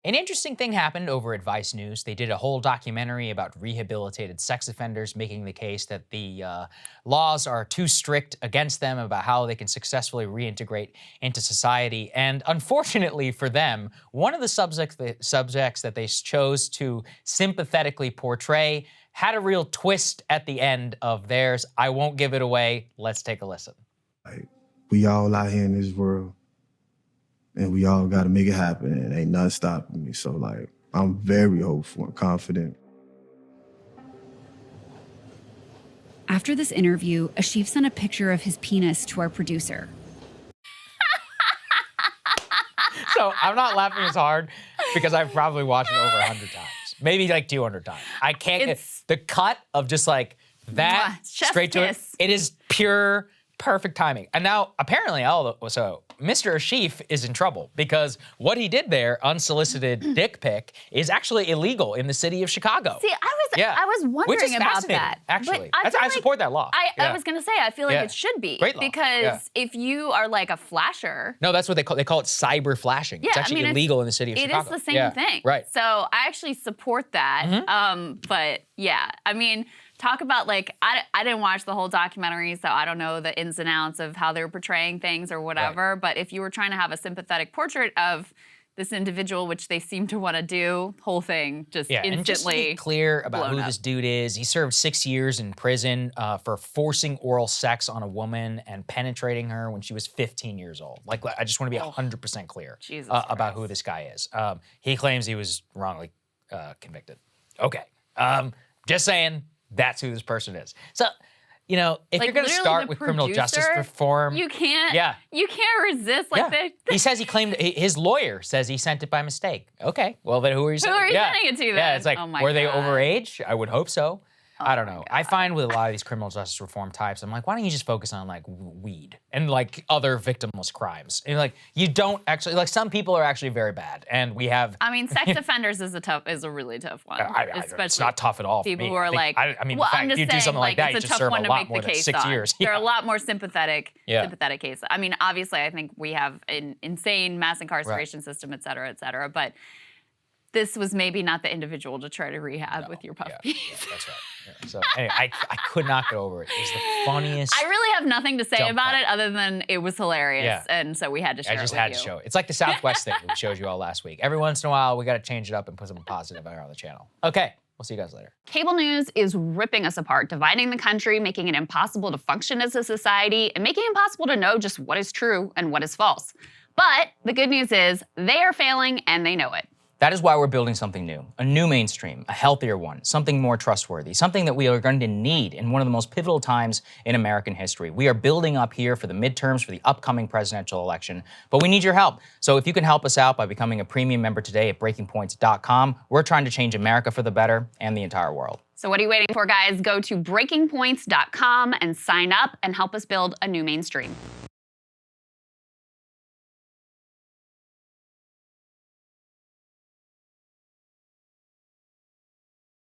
An interesting thing happened over at Vice News. They did a whole documentary about rehabilitated sex offenders, making the case that the laws are too strict against them about how they can successfully reintegrate into society. And unfortunately for them, one of the subjects that they chose to sympathetically portray had a real twist at the end of theirs. I won't give it away. Let's take a listen. Like, we all out here in this world, and we all got to make it happen, and ain't nothing stopping me. So, like, I'm very hopeful and confident. After this interview, Ashif sent a picture of his penis to our producer. So I'm not laughing as hard because I've probably watched it over 100 times, maybe like 200 times. I can't, the cut of just like that straight to it, it is pure, perfect timing. And now apparently, so Mr. Ashif is in trouble because what he did there, unsolicited dick pic, is actually illegal in the city of Chicago. See, I was wondering about that. Actually, I support that law. I was gonna say, I feel like it should be. Great law. Because if you are like a flasher. No, that's what they call it cyber flashing. Yeah, it's actually illegal in the city of Chicago. It is the same thing. Right. So I actually support that. But yeah, I mean, talk about like, I didn't watch the whole documentary, so I don't know the ins and outs of how they were portraying things or whatever. Right. But if you were trying to have a sympathetic portrait of this individual, which they seem to want to do, whole thing just instantly and just to be clear about who this dude is, he served 6 years in prison for forcing oral sex on a woman and penetrating her when she was 15 years old. Like, I just want to be 100% clear about who this guy is. He claims he was wrongly convicted. Okay, just saying. That's who this person is. So, you know, if you're going to start with criminal justice reform, you can't resist like He says he claimed, his lawyer says he sent it by mistake. Okay, well then who are you sending? Who are you sending it to then? Yeah, it's like, were they overage? I would hope so. Oh I don't know. I find with a lot of these criminal justice reform types, I'm like, why don't you just focus on like weed and like other victimless crimes? And like, you don't actually, like some people are actually very bad, and we have. I mean, sex offenders is a really tough one. Especially it's not tough at all. People for me. who are like, I mean, well, in fact, you do something like that, you just serve a lot more than 6 years. There are a lot more sympathetic cases. I mean, obviously, I think we have an insane mass incarceration system, et cetera, but this was maybe not the individual to try to rehab with your puff piece. Yeah, that's right. Yeah. So anyway, I could not get over it. It was the funniest. I really have nothing to say about it other than it was hilarious, and so we had to share it with you. I just had to show it. It's like the Southwest thing we showed you all last week. Every once in a while, we got to change it up and put something positive on the channel. Okay, we'll see you guys later. Cable news is ripping us apart, dividing the country, making it impossible to function as a society, and making it impossible to know just what is true and what is false. But the good news is they are failing and they know it. That is why we're building something new, a new mainstream, a healthier one, something more trustworthy, something that we are going to need in one of the most pivotal times in American history. We are building up here for the midterms, for the upcoming presidential election, but we need your help. So if you can help us out by becoming a premium member today at breakingpoints.com, we're trying to change America for the better and the entire world. So what are you waiting for, guys? Go to breakingpoints.com and sign up and help us build a new mainstream.